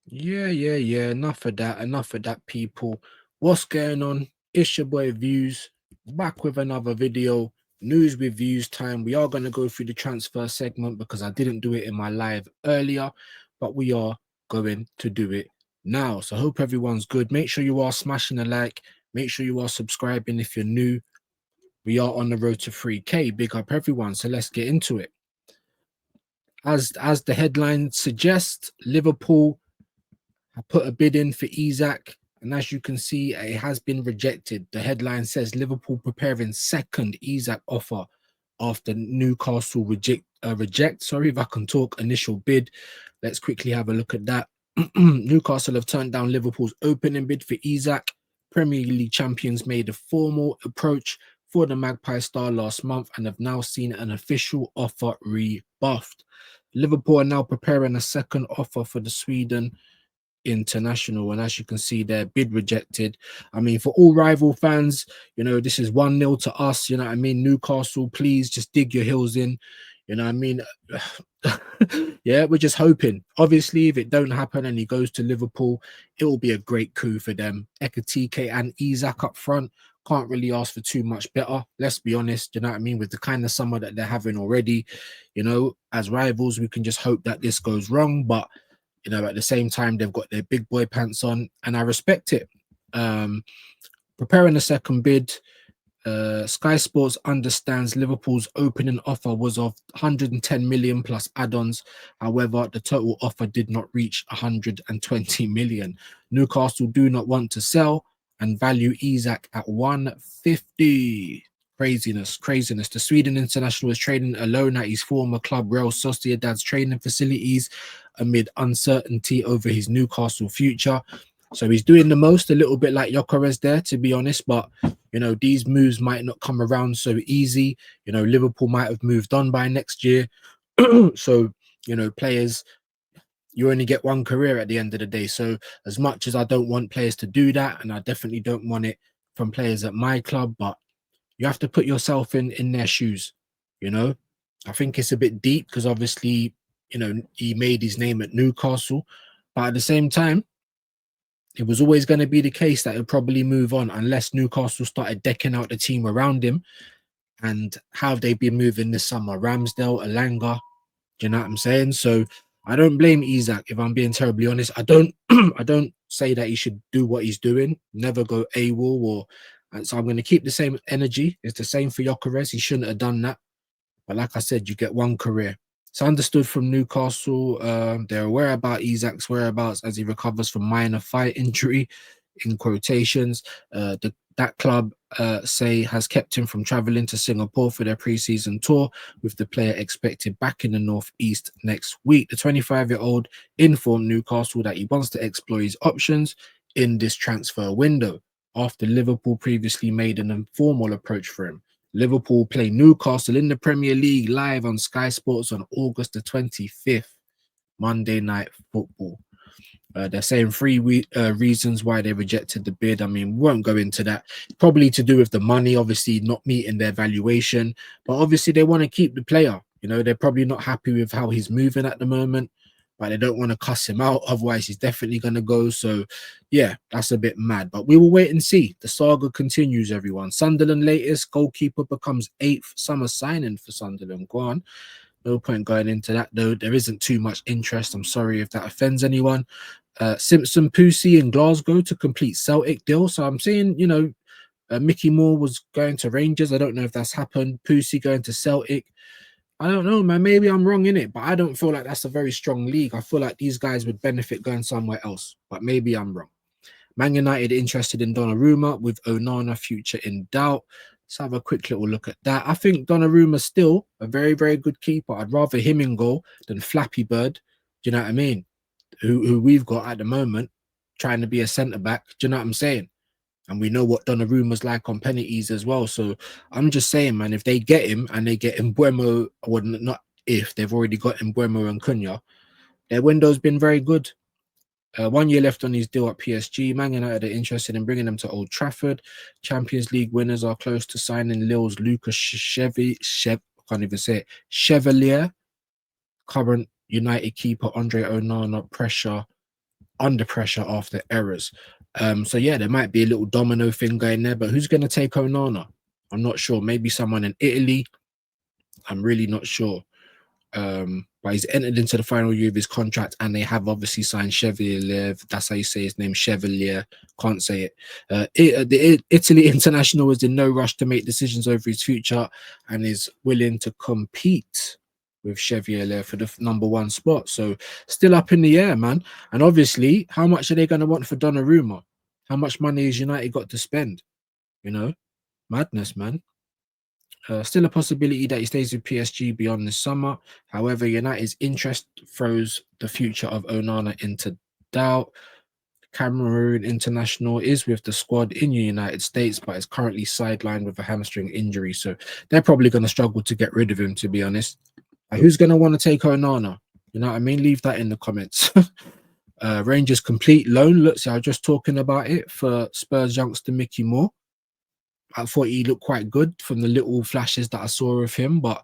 Yeah. Enough of that. Enough of that, people. What's going on? It's your boy Views back with another video. News with Views time. We are going to go through the transfer segment because I didn't do it in my live earlier, but we are going to do it now. So I hope everyone's good. Make sure you are smashing a like. Make sure you are subscribing if you're new. We are on the road to 3K. Big up everyone. So let's get into it. As the headline suggests, Liverpool I put a bid in for Isak, and as you can see, it has been rejected. The headline says Liverpool preparing second Isak offer after Newcastle reject. Sorry if I can talk. Initial bid. Let's quickly have a look at that. Newcastle have turned down Liverpool's opening bid for Isak. Premier League champions made a formal approach for the Magpie star last month and have now seen an official offer rebuffed. Liverpool are now preparing a second offer for the Sweden international, and as you can see there, bid rejected. I mean, for all rival fans, this is 1-0 to us. You know what I mean? Newcastle, please just dig your heels in. You know what I mean? Yeah, we're just hoping. Obviously, if it don't happen and he goes to Liverpool, it will be a great coup for them. Ekatike and Isak up front, can't really ask for too much better. Let's be honest. You know what I mean? With the kind of summer that they're having already, as rivals, we can just hope that this goes wrong. But at the same time, they've got their big boy pants on, and I respect it. Preparing a second bid, Sky Sports understands Liverpool's opening offer was of 110 million plus add-ons. However, the total offer did not reach 120 million. Newcastle do not want to sell and value Isak at 150. Craziness. The Sweden international is training alone at his former club Real Sociedad's training facilities amid uncertainty over his Newcastle future. So he's doing the most, a little bit like Gyökeres there, to be honest. But these moves might not come around so easy. Liverpool might have moved on by next year. So players, you only get one career at the end of the day. So as much as I don't want players to do that, and I definitely don't want it from players at my club, but you have to put yourself in their shoes. I think it's a bit deep because obviously he made his name at Newcastle, but at the same time, it was always going to be the case that he'll probably move on unless Newcastle started decking out the team around him. And how have they been moving this summer? Ramsdale, Alanga, do you know what I'm saying? So I don't blame Isak if I'm being terribly honest. I don't I don't say that he should do what he's doing, never go AWOL and so I'm going to keep the same energy. It's the same for Gyökeres. He shouldn't have done that. But like I said, you get one career. It's understood from Newcastle. They're aware about Isak's whereabouts as he recovers from minor thigh injury, in quotations. That club say has kept him from traveling to Singapore for their preseason tour, with the player expected back in the northeast next week. The 25-year-old informed Newcastle that he wants to explore his options in this transfer window after Liverpool previously made an informal approach for him. Liverpool play Newcastle in the Premier League live on Sky Sports on August the 25th, Monday Night Football. They're saying three reasons why they rejected the bid. I mean, we won't go into that. Probably to do with the money, obviously not meeting their valuation. But obviously they want to keep the player. They're probably not happy with how he's moving at the moment, but they don't want to cuss him out. Otherwise, he's definitely going to go. So, yeah, that's a bit mad. But we will wait and see. The saga continues, everyone. Sunderland latest goalkeeper becomes 8th summer signing for Sunderland. Go on. No point going into that, though. There isn't too much interest. I'm sorry if that offends anyone. Simpson Pussy in Glasgow to complete Celtic deal. So I'm seeing, Mickey Moore was going to Rangers. I don't know if that's happened. Pussy going to Celtic. I don't know, man. Maybe I'm wrong in it, but I don't feel like that's a very strong league. I feel like these guys would benefit going somewhere else, but maybe I'm wrong. Man United interested in Donnarumma with Onana future in doubt. Let's have a quick little look at that. I think Donnarumma's still a very, very good keeper. I'd rather him in goal than Flappy Bird. Do you know what I mean? Who we've got at the moment trying to be a centre back. Do you know what I'm saying? And we know what Donnarumma's like on penalties as well. So I'm just saying, man, if they get him and they get Mbeumo, or not if, they've already got Mbeumo and Cunha, their window's been very good. 1 year left on his deal at PSG. Man United are interested in bringing them to Old Trafford. Champions League winners are close to signing Lille's Lucas Chevalier. Current United keeper Andre Onana pressure under pressure after errors. So yeah, there might be a little domino thing going there, but who's going to take Onana? I'm not sure. Maybe someone in Italy. I'm really not sure. But he's entered into the final year of his contract, and they have obviously signed Chevalier. That's how you say his name, Chevalier. Can't say it. The Italy international is in no rush to make decisions over his future, and is willing to compete with Chevalier for the number one spot. So still up in the air, man. And obviously, how much are they going to want for Donnarumma? How much money has United got to spend? You know, madness, man. Still a possibility that he stays with PSG beyond the summer. However, United's interest throws the future of Onana into doubt. Cameroon international is with the squad in the United States, but is currently sidelined with a hamstring injury. So they're probably going to struggle to get rid of him, to be honest. Who's going to want to take Onana? You know what I mean? Leave that in the comments. Rangers complete loan. Look, see, I was just talking about it for Spurs youngster Mickey Moore. I thought he looked quite good from the little flashes that I saw of him, but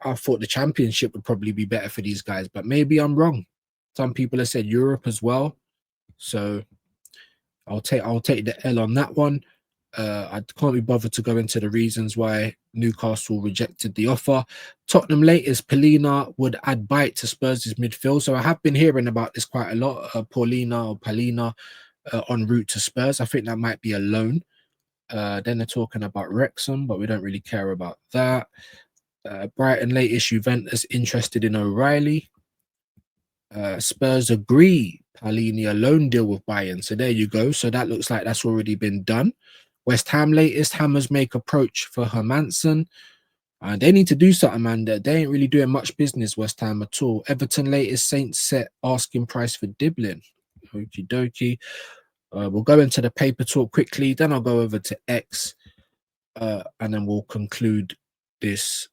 I thought the championship would probably be better for these guys, but maybe I'm wrong. Some people have said Europe as well. So I'll take the L on that one. I can't be bothered to go into the reasons why Newcastle rejected the offer. Tottenham latest, Paulina would add bite to Spurs' midfield. So I have been hearing about this quite a lot. Paulina en route to Spurs. I think that might be a loan. Then they're talking about Wrexham, but we don't really care about that. Brighton latest, Juventus interested in O'Reilly. Spurs agree Palini a loan deal with Bayern. So there you go. So that looks like that's already been done. West Ham latest, Hammers make approach for Hermanson. They need to do something, man. They ain't really doing much business, West Ham, at all. Everton latest, Saints set asking price for Diblin. Okie dokie. We'll go into the paper talk quickly. Then I'll go over to X. And then we'll conclude this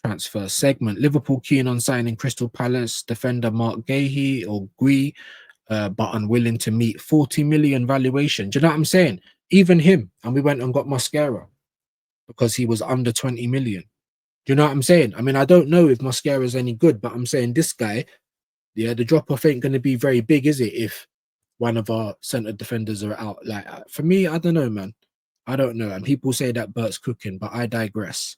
transfer segment. Liverpool keen on signing Crystal Palace defender Mark Gahey or Gui, but unwilling to meet 40 million valuation. Do you know what I'm saying? Even him, and we went and got Mascara because he was under 20 million. Do you know what I'm saying? I mean, I don't know if Mascara is any good, but I'm saying this guy, yeah, the drop off ain't going to be very big, is it? If one of our centre defenders are out, like for me, I don't know, man. I don't know. And people say that Bert's cooking, but I digress.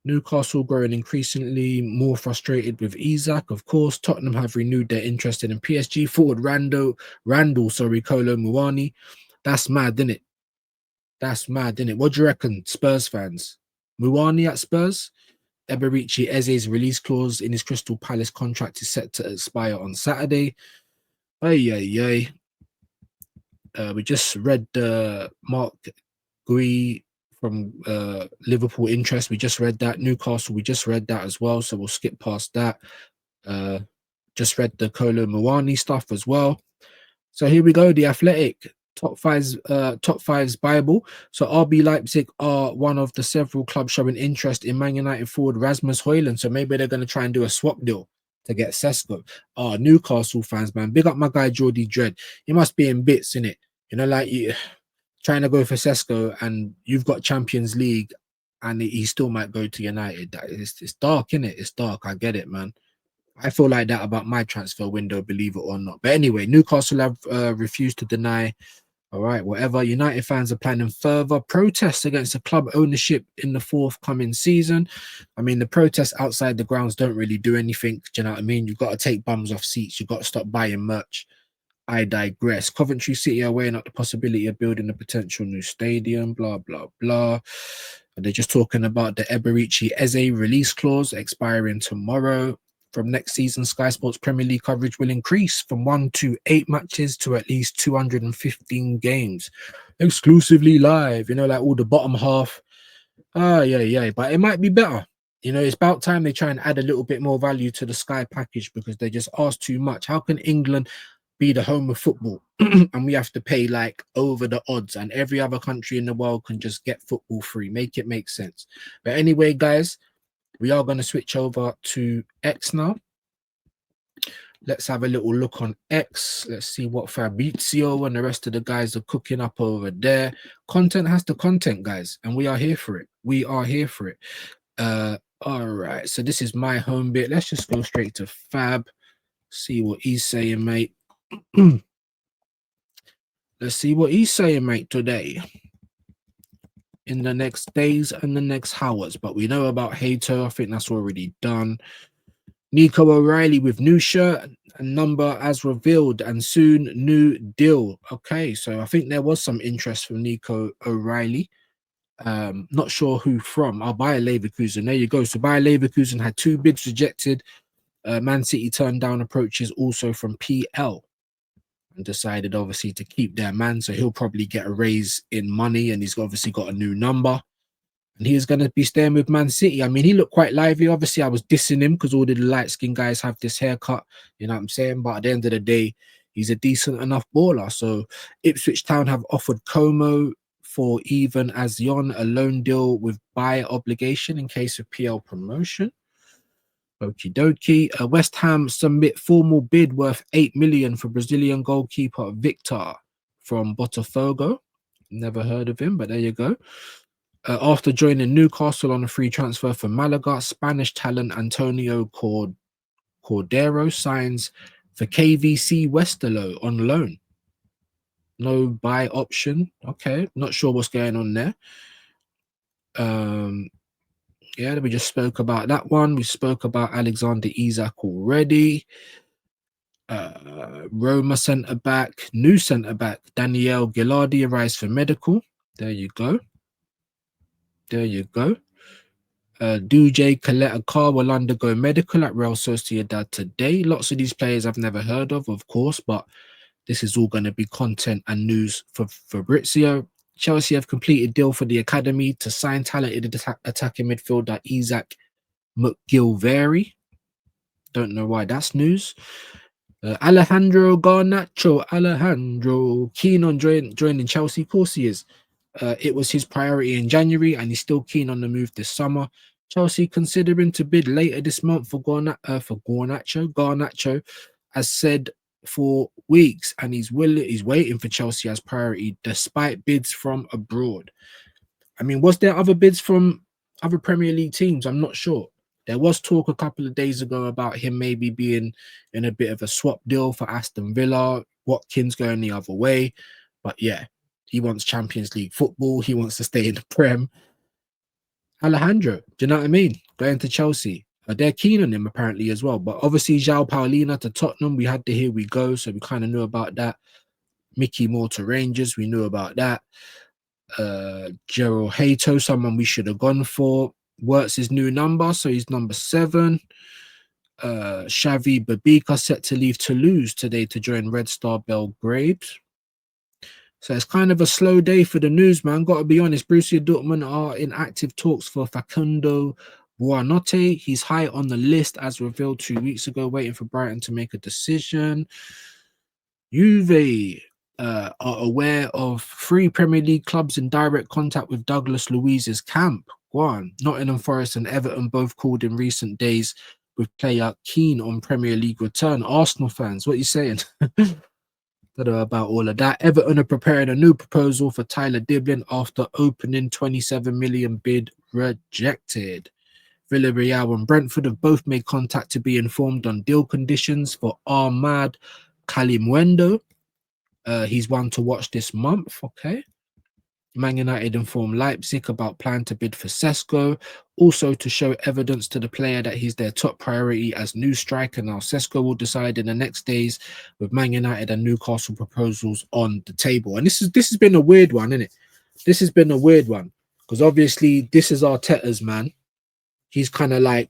Newcastle growing increasingly more frustrated with Isak. Of course, Tottenham have renewed their interest in PSG forward Kolo Muani. That's mad, isn't it? That's mad, isn't it? What do you reckon, Spurs fans? Muani at Spurs? Eberici Eze's release clause in his Crystal Palace contract is set to expire on Saturday. We just read Mark Gui from Liverpool interest. We just read that. Newcastle, we just read that as well. So we'll skip past that. Just read the Kolo Muani stuff as well. So here we go. The Athletic top fives Bible. So RB Leipzig are one of the several clubs showing interest in Man United forward Rasmus Højlund. So maybe they're going to try and do a swap deal to get Sesko. Newcastle fans, man, big up my guy Geordie Dredd. He must be in bits, innit? You know, like you trying to go for Sesko and you've got Champions League and he still might go to United. It's dark, innit? It's dark. I get it, man. I feel like that about my transfer window, believe it or not. But anyway, Newcastle have refused to deny. All right, whatever. United fans are planning further protests against the club ownership in the forthcoming season. I mean, the protests outside the grounds don't really do anything. Do you know what I mean? You've got to take bums off seats. You've got to stop buying merch. I digress. Coventry City are weighing up the possibility of building a potential new stadium, blah, blah, blah. And they're just talking about the Eberici Eze release clause expiring tomorrow. From next season, Sky Sports Premier League coverage will increase from 1 to 8 matches to at least 215 games. Exclusively live, you know, like all the bottom half. Yeah. But it might be better. You know, it's about time they try and add a little bit more value to the Sky package because they just ask too much. How can England be the home of football and we have to pay like over the odds and every other country in the world can just get football free? Make it make sense. But anyway, guys, we are going to switch over to X now. Let's have a little look on X. Let's see what Fabrizio and the rest of the guys are cooking up over there. Content has the content, guys, and we are here for it. We are here for it. All right, so this is my home bit. Let's just go straight to Fab. See what he's saying, mate. Let's see what he's saying, mate, today. In the next days and the next hours. But we know about Hater. I think that's already done. Nico O'Reilly with new shirt and number as revealed, and soon new deal. Okay, so I think there was some interest from Nico O'Reilly. Not sure who from. I'll buy a Leverkusen. There you go. So Bayer Leverkusen had 2 bids rejected. Man City turned down approaches also from PL and decided obviously to keep their man. So he'll probably get a raise in money, and he's obviously got a new number. And he's going to be staying with Man City. I mean, he looked quite lively. Obviously, I was dissing him because all the light-skinned guys have this haircut. You know what I'm saying? But at the end of the day, he's a decent enough baller. So Ipswich Town have offered Como for even as Yon a loan deal with buyer obligation in case of PL promotion. Okie dokie. West Ham submit formal bid worth 8 million for Brazilian goalkeeper Victor from Botafogo. Never heard of him, but there you go. After joining Newcastle on a free transfer for Malaga, Spanish talent Antonio Cordero signs for KVC Westerlo on loan. No buy option. Okay, not sure what's going on there. Yeah, we just spoke about that one. We spoke about Alexander Isak already. Roma centre back, new centre back Daniel Gilardi arrives for medical. There you go. There you go. Duje Kaleta will undergo medical at Real Sociedad today. Lots of these players I've never heard of course, but this is all going to be content and news for Fabrizio. Chelsea have completed deal for the academy to sign talented attacking midfielder Isak McGilvary. Don't know why that's news. Alejandro Garnacho. Alejandro keen on joining Chelsea. Of course he is. It was his priority in January, and he's still keen on the move this summer. Chelsea considering to bid later this month for Garnacho. Garnacho has said for weeks, and he's waiting for Chelsea as priority, despite bids from abroad. I mean, was there other bids from other Premier League teams? I'm not sure. There was talk a couple of days ago about him maybe being in a bit of a swap deal for Aston Villa. Watkins going the other way, but yeah. He wants Champions League football. He wants to stay in the Prem. Alejandro, do you know what I mean? Going to Chelsea. They're keen on him apparently as well. But obviously, João Paulina to Tottenham. We had the Here We Go. So we kind of knew about that. Mickey Moore to Rangers. We knew about that. Gerald Hato, someone we should have gone for. Works his new number. So he's number 7. Xavi Babika set to leave Toulouse today to join Red Star Belgrade. So it's kind of a slow day for the news, man. Got to be honest, Borussia Dortmund are in active talks for Facundo Buonanotte. He's high on the list as revealed 2 weeks ago, waiting for Brighton to make a decision. Juve are aware of 3 Premier League clubs in direct contact with Douglas Luiz's camp. Go on. Nottingham Forest and Everton both called in recent days with player keen on Premier League return. Arsenal fans, what are you saying? Don't know about all of that. Everton are preparing a new proposal for Tyler Diblin after opening 27 million bid rejected. Villarreal and Brentford have both made contact to be informed on deal conditions for Ahmad Kalimuendo. He's one to watch this month. Okay. Man United informed Leipzig about plan to bid for Sesko, also to show evidence to the player that he's their top priority as new striker. Now Sesko will decide in the next days, with Man United and Newcastle proposals on the table. And this has been a weird one, isn't it? This has been a weird one because obviously this is Arteta's man. He's kind of like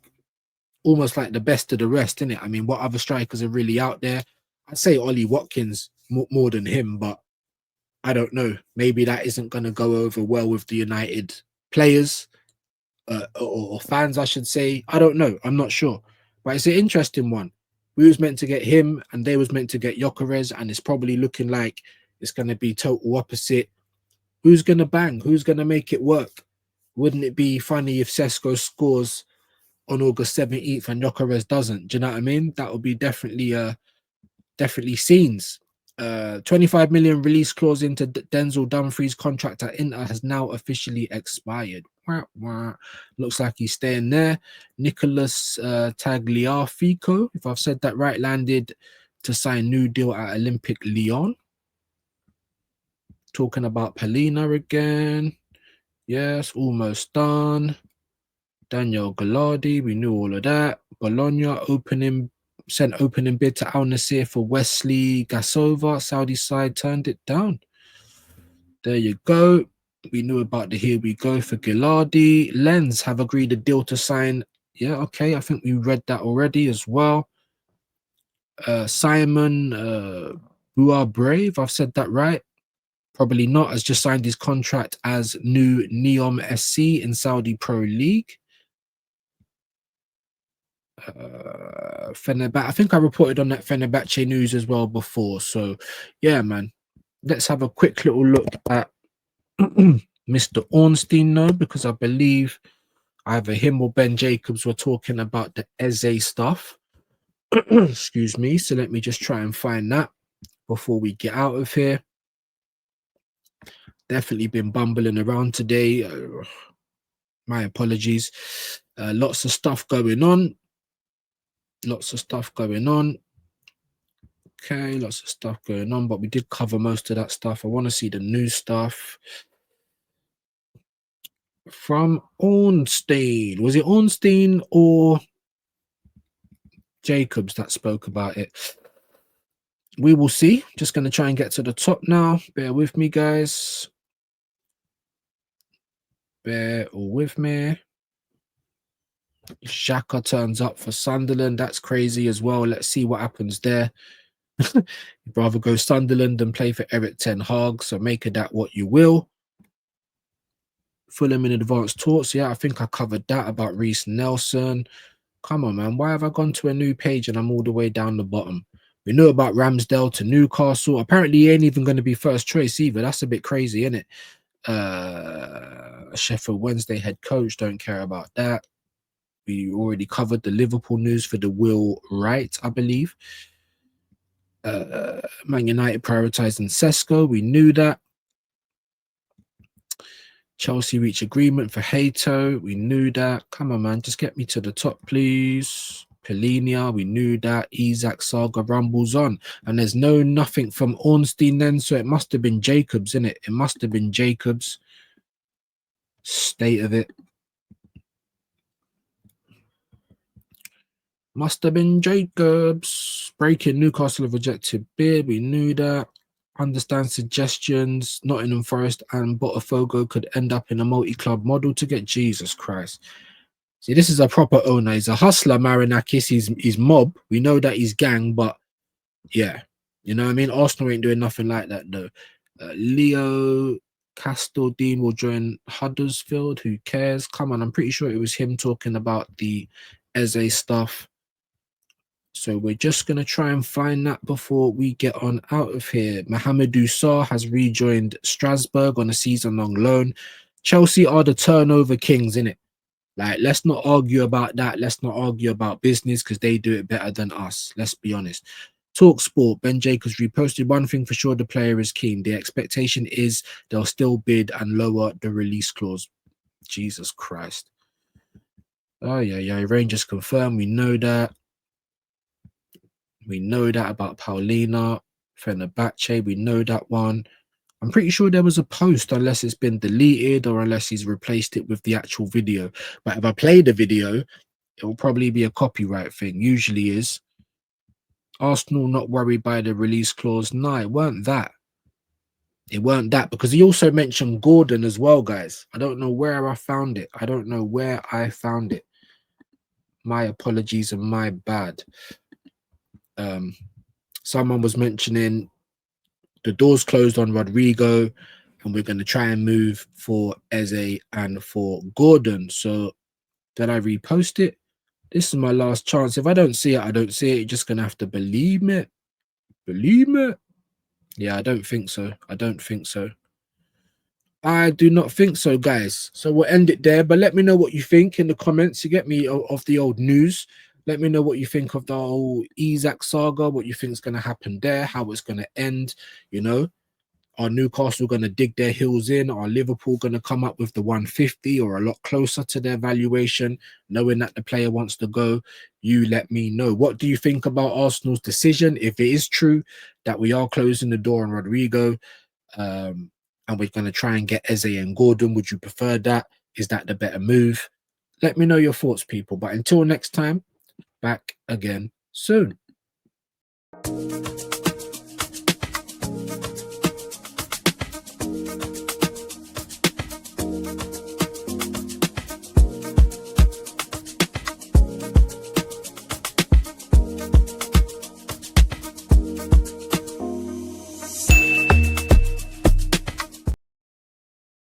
almost like the best of the rest, isn't it? I mean, what other strikers are really out there? I'd say Ollie Watkins more than him, but I don't know. Maybe that isn't going to go over well with the United players or fans, I should say. I don't know. I'm not sure. But it's an interesting one. We was meant to get him and they was meant to get Gyökeres, and it's probably looking like it's going to be total opposite. Who's going to bang? Who's going to make it work? Wouldn't it be funny if Sesko scores on August 17th and Gyökeres doesn't? Do you know what I mean? That would be definitely scenes. 25 million release clause into Denzel Dumfries' contract at Inter has now officially expired. Wah, wah. Looks like he's staying there. Nicholas Tagliafico, if I've said that right, landed to sign new deal at Olympic Lyon. Talking about Palina again. Yes, almost done. Daniel Gallardi, we knew all of that. Bologna sent opening bid to Al Nassr for Wesley Gasova. Saudi side turned it down. There you go. We knew about the here we go for Gallardi. Lens have agreed a deal to sign. Yeah, okay. I think we read that already as well. Simon Bouabre, if I've said that right. Probably not, has just signed his contract as new Neom SC in Saudi Pro League. Fenerbahce. I think I reported on that Fenerbahce news as well before. So, yeah, man. Let's have a quick little look at Mr. Ornstein now, because I believe either him or Ben Jacobs were talking about the Eze stuff. Excuse me. So let me just try and find that before we get out of here. Definitely been bumbling around today. My apologies. Lots of stuff going on. Okay, lots of stuff going on, but we did cover most of that stuff. I want to see the new stuff from Ornstein. Was it Ornstein or Jacobs that spoke about it? We will see. Just going to try and get to the top now. Bear with me, guys. Bear with me. Xhaka turns up for Sunderland. That's crazy as well. Let's see what happens there. You'd rather go Sunderland than play for Eric Ten Hag, so make of that what you will. Fulham in advanced talks. Yeah, I think I covered that about Reece Nelson. Come on, man. Why have I gone to a new page and I'm all the way down the bottom? We knew about Ramsdale to Newcastle. Apparently, he ain't even going to be first choice either. That's a bit crazy, isn't it? Sheffield Wednesday head coach. Don't care about that. We already covered the Liverpool news for the Will Wright, I believe. Man United prioritising Sesko. We knew that. Chelsea reach agreement for Hato. We knew that. Come on, man. Just get me to the top, please. Polinia, we knew that. Isak saga rumbles on. And there's nothing from Ornstein then, so it must have been Jacobs, innit? It must have been Jacobs. State of it. Must have been Jacobs. Breaking, Newcastle have rejected bid. We knew that. Understand suggestions. Nottingham Forest and Botafogo could end up in a multi-club model to get Jesus Christ. See, this is a proper owner. He's a hustler, Marinakis. He's mob. We know that he's gang, but yeah. You know what I mean? Arsenal ain't doing nothing like that, though. Leo Castledine will join Huddersfield. Who cares? Come on, I'm pretty sure it was him talking about the Eze stuff. So we're just going to try and find that before we get on out of here. Mohamedou Sarr has rejoined Strasbourg on a season-long loan. Chelsea are the turnover kings, innit? Like, let's not argue about that. Let's not argue about business because they do it better than us. Let's be honest. Talk Sport, Ben Jacobs reposted. One thing for sure, the player is keen. The expectation is they'll still bid and lower the release clause. Jesus Christ. Oh, yeah. Rangers confirmed. We know that. We know that about Paulina, Fenerbahce. We know that one. I'm pretty sure there was a post, unless it's been deleted or unless he's replaced it with the actual video. But if I play the video, it will probably be a copyright thing. Usually is. Arsenal not worried by the release clause. No, it weren't that. It weren't that, because he also mentioned Gordon as well, guys. I don't know where I found it. My apologies and my bad. Someone was mentioning the doors closed on Rodrigo and we're going to try and move for Eze and for Gordon. So did I repost it? This is my last chance. If I don't see it, I don't see it. You're just going to have to believe me. Believe me. Yeah, I don't think so. I do not think so, guys. So we'll end it there. But let me know what you think in the comments. You get me of the old news. Let me know what you think of the whole Isak saga, what you think is going to happen there, how it's going to end. You know, are Newcastle going to dig their heels in? Are Liverpool going to come up with the 150 or a lot closer to their valuation, knowing that the player wants to go? You let me know. What do you think about Arsenal's decision? If it is true that we are closing the door on Rodrigo, and we're going to try and get Eze and Gordon, would you prefer that? Is that the better move? Let me know your thoughts, people. But until next time, back again soon.